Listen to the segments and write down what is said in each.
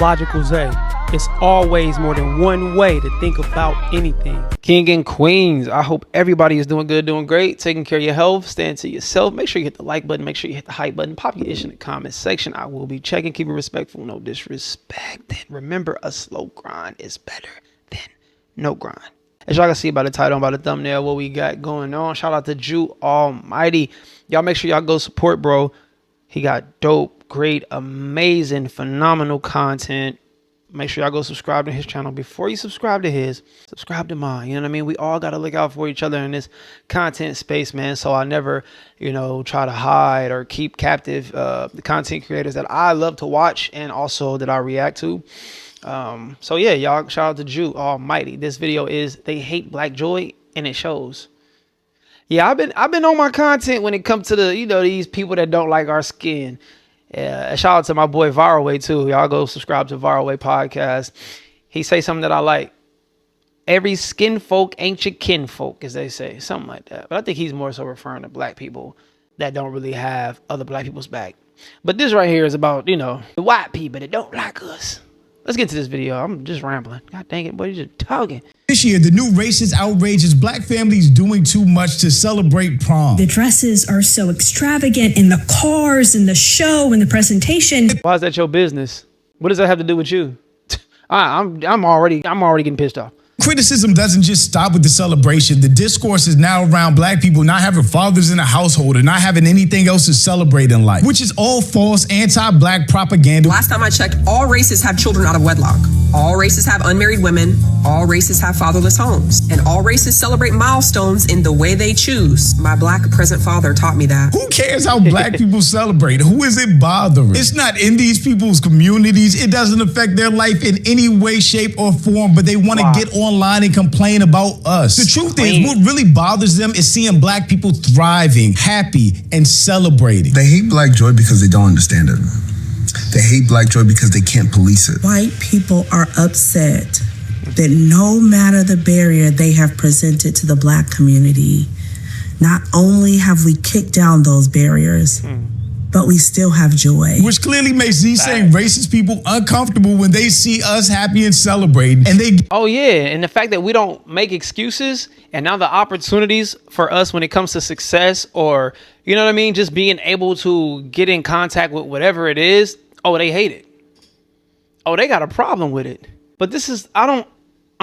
Logical Zay. It's always more than one way to think about anything. King and queens, I hope everybody is doing good, doing great, taking care of your health, staying to yourself. Make sure you hit the like button. Make sure you hit the hype button. Pop your ish in the comment section. I will be checking. Keep it respectful. No disrespect. And remember, a slow grind is better than no grind. As y'all can see by the title and by the thumbnail, what we got going on. Shout out to Jew Almighty. Y'all make sure y'all go support, bro. He got dope, great, amazing, phenomenal content. Make sure y'all go subscribe to his channel. Before you subscribe to his, subscribe to mine. You know what I mean? We all got to look out for each other in this content space, man. So I never, try to hide or keep captive the content creators that I love to watch and also that I react to. So yeah, y'all, shout out to Jew Almighty. This video is They Hate Black Joy, and it shows. Yeah, I've been on my content when it comes to the, these people that don't like our skin. Yeah, shout out to my boy Viral Way too. Y'all go subscribe to Viral Way podcast. He say something that I like. Every skin folk ain't your kin folk, as they say, something like that. But I think he's more so referring to black people that don't really have other black people's back. But this right here is about, the white people that don't like us. Let's get to this video. I'm just rambling. God dang it, boy, you're just talking. This year, the new racist outrage is black families doing too much to celebrate prom. The dresses are so extravagant in the cars, in the show, in the presentation. Why is that your business? What does that have to do with you? I'm already getting pissed off. Criticism doesn't just stop with the celebration. The discourse is now around black people not having fathers in the household and not having anything else to celebrate in life, which is all false anti-black propaganda. Last time I checked, all races have children out of wedlock. All races have unmarried women. All races have fatherless homes. And all races celebrate milestones in the way they choose. My black present father taught me that. Who cares how black people celebrate? Who is it bothering? It's not in these people's communities. It doesn't affect their life in any way, shape, or form, but they want to get online and complain about us. The truth is, what really bothers them is seeing black people thriving, happy, and celebrating. They hate black joy because they don't understand it. They hate black joy because they can't police it. White people are upset that no matter the barrier they have presented to the black community, not only have we kicked down those barriers, but we still have joy. Which clearly makes these same racist people uncomfortable when they see us happy and celebrating. And they oh yeah, and the fact that we don't make excuses, and now the opportunities for us when it comes to success, or just being able to get in contact with whatever it is, oh, they hate it. Oh, they got a problem with it. But this is, I'm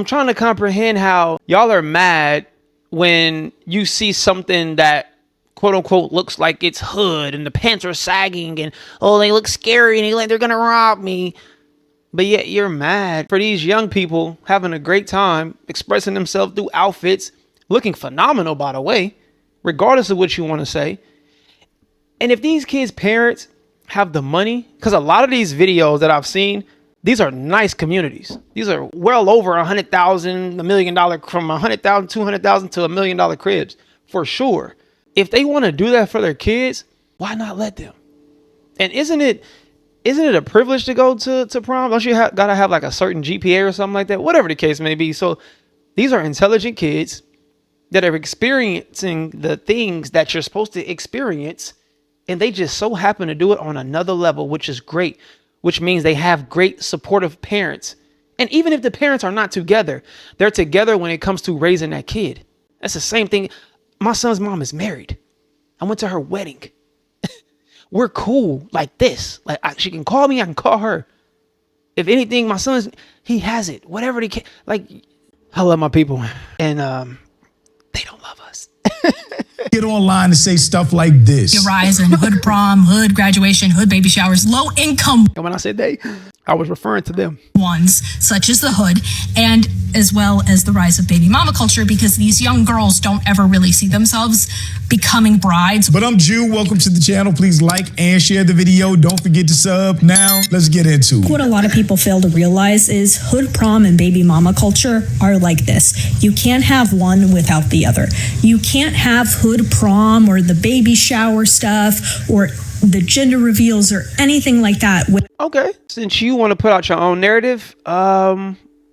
trying to comprehend how y'all are mad when you see something that quote unquote looks like it's hood and the pants are sagging and they look scary and they're gonna rob me. But yet you're mad for these young people having a great time expressing themselves through outfits, looking phenomenal, by the way, regardless of what you want to say. And if these kids' parents have the money, because a lot of these videos that I've seen, these are nice communities. These are well over $100,000, $1 million, from $100,000, $200,000 to $1 million cribs for sure. If they want to do that for their kids, why not let them? And isn't it a privilege to go to prom? Don't you gotta have like a certain GPA or something like that? Whatever the case may be. So these are intelligent kids that are experiencing the things that you're supposed to experience, and they just so happen to do it on another level, which is great, which means they have great supportive parents. And even if the parents are not together, they're together when it comes to raising that kid. That's the same thing. My son's mom is married. I went to her wedding. We're cool like this. Like she can call me, I can call her. If anything, my son's, he has it. Whatever they can. Like, I love my people, and they don't love us. Get online and say stuff like this. Your rise in hood prom, hood graduation, hood baby showers, low income. And when I said they, I was referring to them. Ones such as the hood, and as well as the rise of baby mama culture, because these young girls don't ever really see themselves becoming brides. But I'm Jew. Welcome to the channel. Please like and share the video. Don't forget to sub. Now, let's get into it. What a lot of people fail to realize is hood prom and baby mama culture are like this. You can't have one without the other. You can't have hood prom or the baby shower stuff or the gender reveals or anything like that. Okay, since you want to put out your own narrative,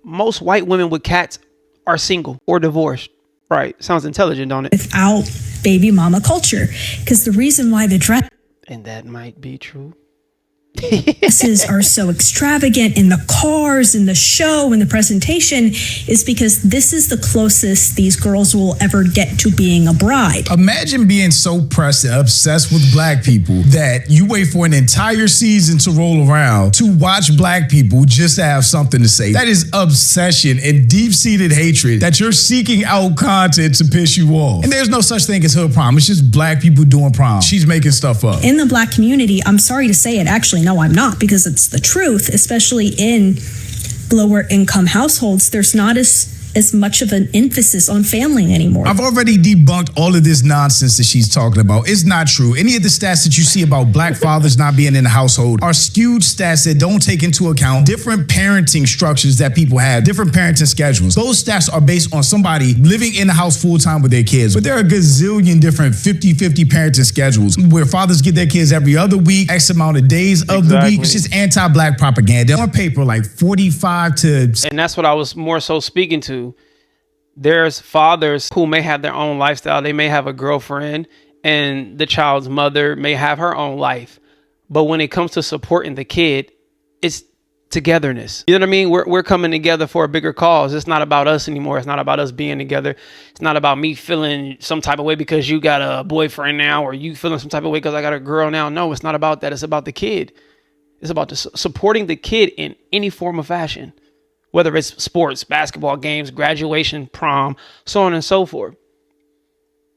most white women with cats are single or divorced. Right. Sounds intelligent, don't it? Without baby mama culture. Because the reason why the dress... And that might be true. dresses are so extravagant in the cars, in the show, in the presentation is because this is the closest these girls will ever get to being a bride. Imagine being so pressed and obsessed with black people that you wait for an entire season to roll around to watch black people just to have something to say. That is obsession and deep-seated hatred that you're seeking out content to piss you off. And there's no such thing as hood prom. It's just black people doing prom. She's making stuff up. In the black community, I'm sorry to say it, actually, no, I'm not, because it's the truth, especially in lower income households, there's not as much of an emphasis on family anymore. I've already debunked all of this nonsense that she's talking about. It's not true. Any of the stats that you see about black fathers not being in the household are skewed stats that don't take into account different parenting structures that people have, different parenting schedules. Those stats are based on somebody living in the house full time with their kids. But there are a gazillion different 50-50 parenting schedules where fathers get their kids every other week, X amount of days of the week. It's just anti-black propaganda. On paper, like 45 to... And that's what I was more so speaking to. There's fathers who may have their own lifestyle. They may have a girlfriend and the child's mother may have her own life. But when it comes to supporting the kid, it's togetherness. You know what I mean? We're coming together for a bigger cause. It's not about us anymore. It's not about us being together. It's not about me feeling some type of way because you got a boyfriend now or you feeling some type of way because I got a girl now. No, it's not about that. It's about the kid. It's about supporting the kid in any form of fashion. Whether it's sports, basketball games, graduation, prom, so on and so forth.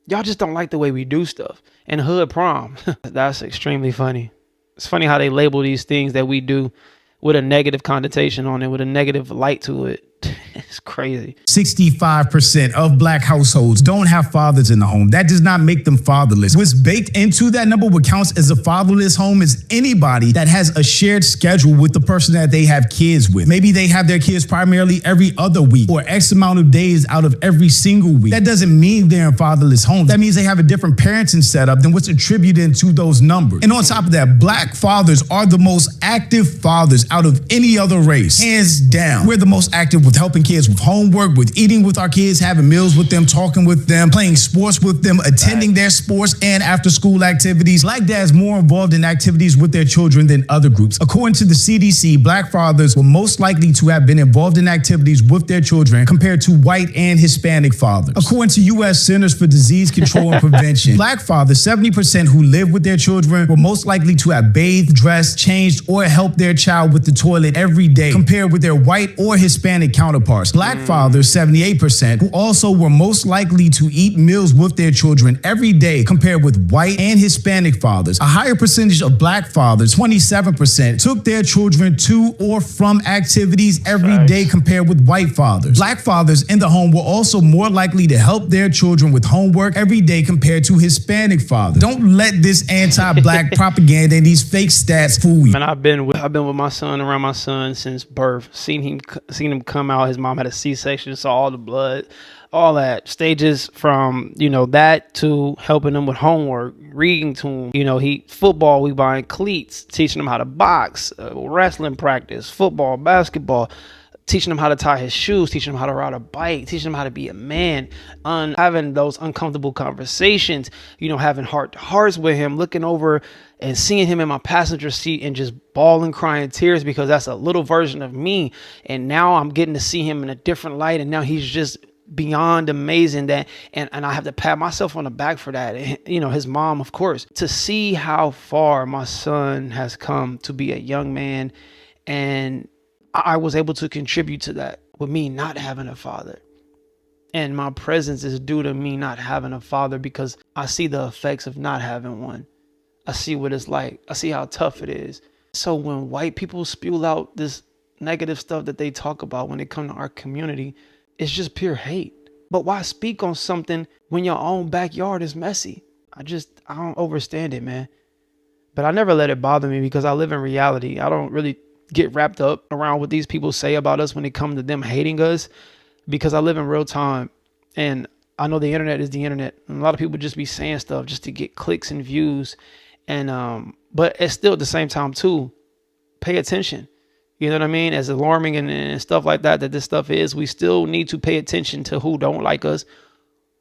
Y'all just don't like the way we do stuff. And hood prom, that's extremely funny. It's funny how they label these things that we do with a negative connotation on it, with a negative light to it. It's crazy. 65% of black households don't have fathers in the home. That does not make them fatherless. What's baked into that number, what counts as a fatherless home, is anybody that has a shared schedule with the person that they have kids with. Maybe they have their kids primarily every other week or X amount of days out of every single week. That doesn't mean they're in fatherless homes. That means they have a different parenting setup than what's attributed to those numbers. And on top of that, black fathers are the most active fathers out of any other race. Hands down. We're the most active with helping kids with homework, with eating with our kids, having meals with them, talking with them, playing sports with them, attending their sports and after school activities. Black dads more involved in activities with their children than other groups. According to the CDC, black fathers were most likely to have been involved in activities with their children compared to white and Hispanic fathers. According to U.S. Centers for Disease Control and Prevention, black fathers, 70% who live with their children, were most likely to have bathed, dressed, changed, or helped their child with the toilet every day compared with their white or Hispanic counterparts. Black fathers, 78%, who also were most likely to eat meals with their children every day compared with white and Hispanic fathers. A higher percentage of black fathers, 27%, took their children to or from activities every day compared with white fathers. Black fathers in the home were also more likely to help their children with homework every day compared to Hispanic fathers. Don't let this anti-black propaganda and these fake stats fool you. Man, I've been with my son, around my son since birth. Seen him come out. His mom had a C-section, saw all the blood, all that stages from, that to helping him with homework, reading to him. Football, we buying cleats, teaching him how to box, wrestling practice, football, basketball, teaching him how to tie his shoes, teaching him how to ride a bike, teaching him how to be a man, having those uncomfortable conversations, having heart to hearts with him, looking over and seeing him in my passenger seat and just bawling, crying tears because that's a little version of me. And now I'm getting to see him in a different light. And now he's just beyond amazing and I have to pat myself on the back for that. His mom, of course, to see how far my son has come to be a young man. And I was able to contribute to that with me not having a father. And my presence is due to me not having a father because I see the effects of not having one. I see what it's like. I see how tough it is. So when white people spew out this negative stuff that they talk about when it comes to our community, it's just pure hate. But why speak on something when your own backyard is messy? I don't understand it, man. But I never let it bother me because I live in reality. I don't really get wrapped up around what these people say about us when it comes to them hating us because I live in real time. And I know the internet is the internet. And a lot of people just be saying stuff just to get clicks and views. And but it's still at the same time too, pay attention. You know what I mean? As alarming and stuff like that this stuff is, we still need to pay attention to who don't like us.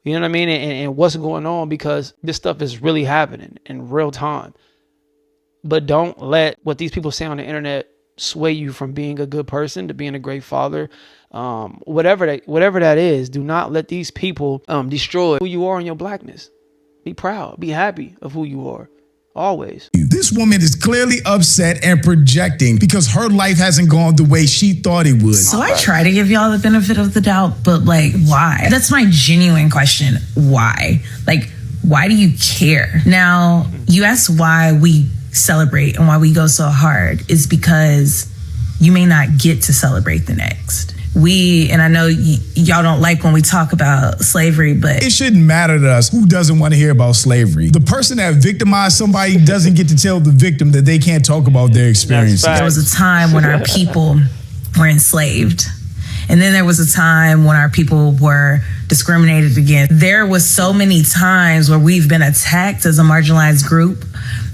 You know what I mean? And what's going on because this stuff is really happening in real time. But don't let what these people say on the internet sway you from being a good person to being a great father. Whatever that is, do not let these people destroy who you are in your blackness. Be proud, be happy of who you are. Always. This woman is clearly upset and projecting because her life hasn't gone the way she thought it would. So I try to give y'all the benefit of the doubt, but like, why? That's my genuine question. Why? Like, why do you care? Now, you ask why we celebrate and why we go so hard is because you may not get to celebrate the next. And I know y'all don't like when we talk about slavery, but it shouldn't matter to us who doesn't want to hear about slavery. The person that victimized somebody doesn't get to tell the victim that they can't talk about their experiences. There was a time when our people were enslaved. And then there was a time when our people were discriminated against. There was so many times where we've been attacked as a marginalized group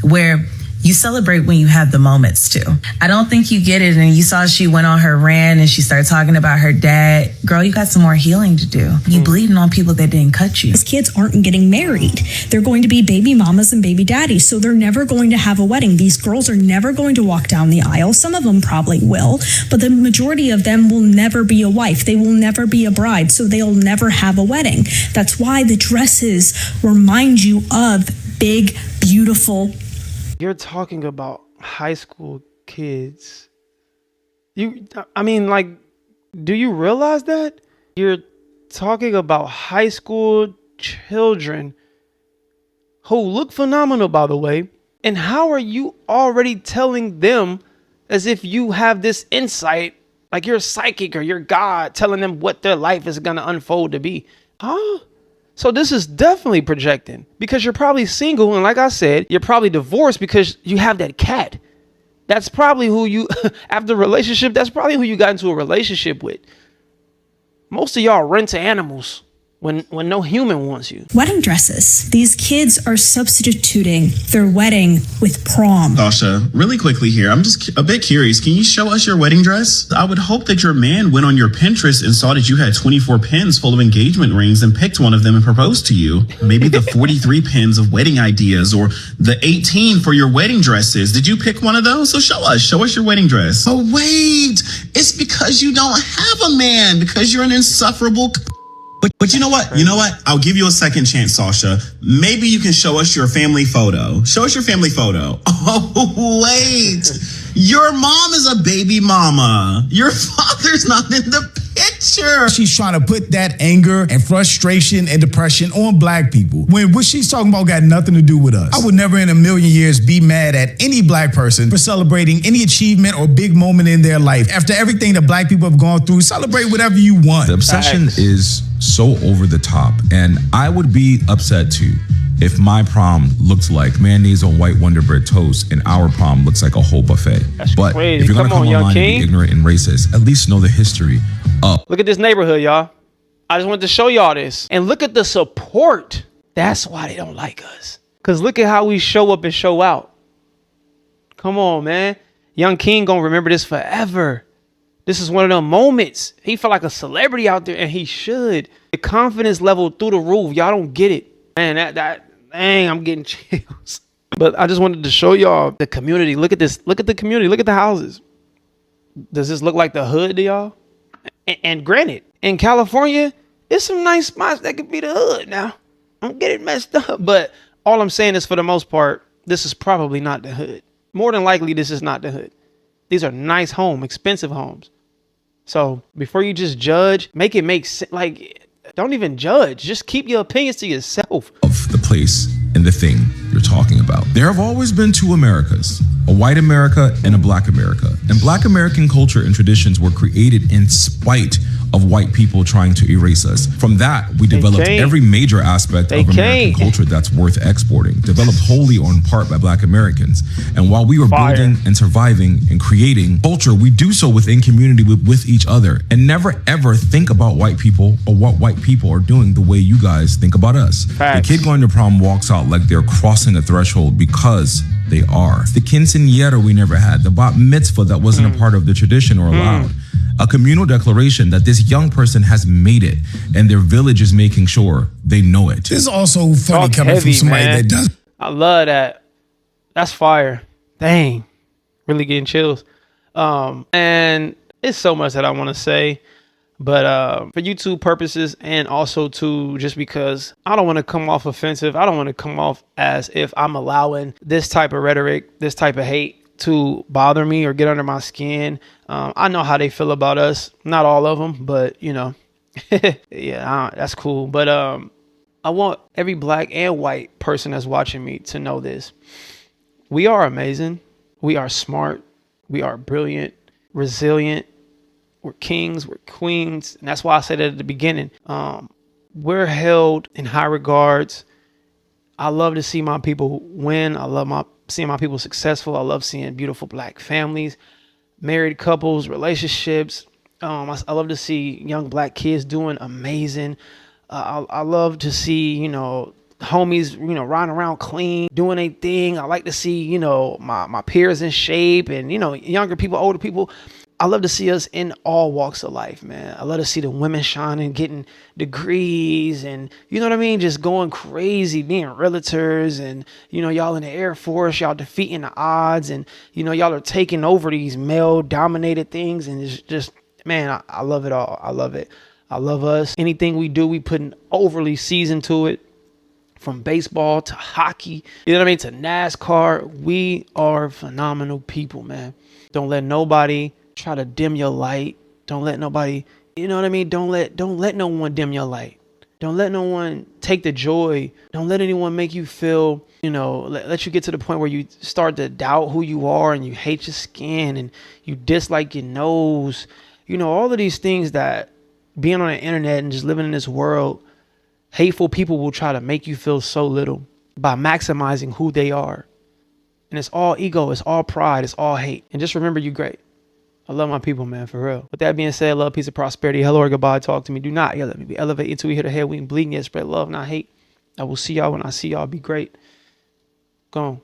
where you celebrate when you have the moments too. I don't think you get it. And you saw she went on her rant and she started talking about her dad. Girl, you got some more healing to do. You bleeding on people that didn't cut you. These kids aren't getting married. They're going to be baby mamas and baby daddies. So they're never going to have a wedding. These girls are never going to walk down the aisle. Some of them probably will, but the majority of them will never be a wife. They will never be a bride. So they'll never have a wedding. That's why the dresses remind you of big, beautiful. You're talking about high school kids. Do you realize that? You're talking about high school children who look phenomenal, by the way. And how are you already telling them as if you have this insight, like you're psychic or you're God, telling them what their life is going to unfold to be? Huh? So this is definitely projecting because you're probably single. And like I said, you're probably divorced because you have that cat. That's probably who you, after a relationship, that's probably who you got into a relationship with. Most of y'all rent to animals when no human wants you. Wedding dresses. These kids are substituting their wedding with prom. Sasha, really quickly here, I'm just a bit curious. Can you show us your wedding dress? I would hope that your man went on your Pinterest and saw that you had 24 pins full of engagement rings and picked one of them and proposed to you. Maybe the 43 pins of wedding ideas or the 18 for your wedding dresses. Did you pick one of those? So show us your wedding dress. Oh, wait, it's because you don't have a man, because you're an insufferable. But you know what? I'll give you a second chance, Sasha. Maybe you can show us your family photo. Show us your family photo. Oh, wait. Your mom is a baby mama. Your father's not in the picture. She's trying to put that anger and frustration and depression on black people when what she's talking about got nothing to do with us. I would never in a million years be mad at any black person for celebrating any achievement or big moment in their life. After everything that black people have gone through, celebrate whatever you want. The obsession is so over the top, and I would be upset too if my prom looked like mayonnaise on white Wonder Bread toast and our prom looks like a whole buffet. That's but crazy. If you're gonna come online and be ignorant and racist, at least know the history of. Look at this neighborhood, y'all. I just wanted to show y'all this. And look at the support. That's why they don't like us. Because look at how we show up and show out. Come on, man. Young King gonna remember this forever. This is one of them moments. He felt like a celebrity out there, and he should. The confidence level through the roof. Y'all don't get it. Man, dang, I'm getting chills. But I just wanted to show y'all the community. Look at this. Look at the community. Look at the houses. Does this look like the hood to y'all? And granted, in California, it's some nice spots that could be the hood now. Don't get it messed up. But all I'm saying is, for the most part, this is probably not the hood. More than likely, this is not the hood. These are nice homes, expensive homes. So before you just judge, make it make sense. Like, don't even judge. Just keep your opinions to yourself. Of the place and the thing you're talking about. There have always been two Americas, a white America and a black America. And black American culture and traditions were created in spite of white people trying to erase us. From that, we developed every major aspect of American culture that's worth exporting, developed wholly or in part by black Americans. And while we were building and surviving and creating culture, we do so within community with each other and never ever think about white people or what white people are doing the way you guys think about us. The kid going to prom walks out like they're crossing a threshold because they are. The quinceañera we never had, the bat mitzvah that wasn't a part of the tradition or allowed. A communal declaration that this young person has made it and their village is making sure they know it. This is also funny coming from somebody that does. I love that. That's fire. Dang, really getting chills. And it's so much that I want to say, but for YouTube purposes, and also to just because I don't want to come off offensive. I don't want to come off as if I'm allowing this type of rhetoric, this type of hate to bother me or get under my skin. I know how they feel about us. Not all of them, but you know, yeah, that's cool. But I want every black and white person that's watching me to know this. We are amazing. We are smart. We are brilliant, resilient. We're kings. We're queens. And that's why I said it at the beginning. We're held in high regards. I love to see my people win. I love seeing my people successful. I love seeing beautiful black families, married couples, relationships. I love to see young black kids doing amazing. I love to see, you know, homies, you know, riding around clean, doing a thing. I like to see, you know, my peers in shape and, you know, younger people, older people. I love to see us in all walks of life, man. I love to see the women shining, getting degrees and, you know what I mean? Just going crazy, being realtors and, you know, y'all in the Air Force, y'all defeating the odds and, you know, y'all are taking over these male dominated things. And it's just, man, I love it all. I love it. I love us. Anything we do, we put an overly season to it. From baseball to hockey, you know what I mean, to NASCAR. We are phenomenal people, man. Don't let nobody try to dim your light. Don't let nobody, you know what I mean? Don't let no one dim your light. Don't let no one take the joy. Don't let anyone make you feel, you know, let you get to the point where you start to doubt who you are and you hate your skin and you dislike your nose. You know, all of these things that being on the internet and just living in this world, hateful people will try to make you feel so little by maximizing who they are. And it's all ego, it's all pride, it's all hate. And just remember, you're great. I love my people, man, for real. With that being said, love, peace, and prosperity. Hello or goodbye. Talk to me. Do not yell at me. Be elevated until we hit the head. We ain't bleeding yet. Spread love, not hate. I will see y'all when I see y'all. Be great. Go on.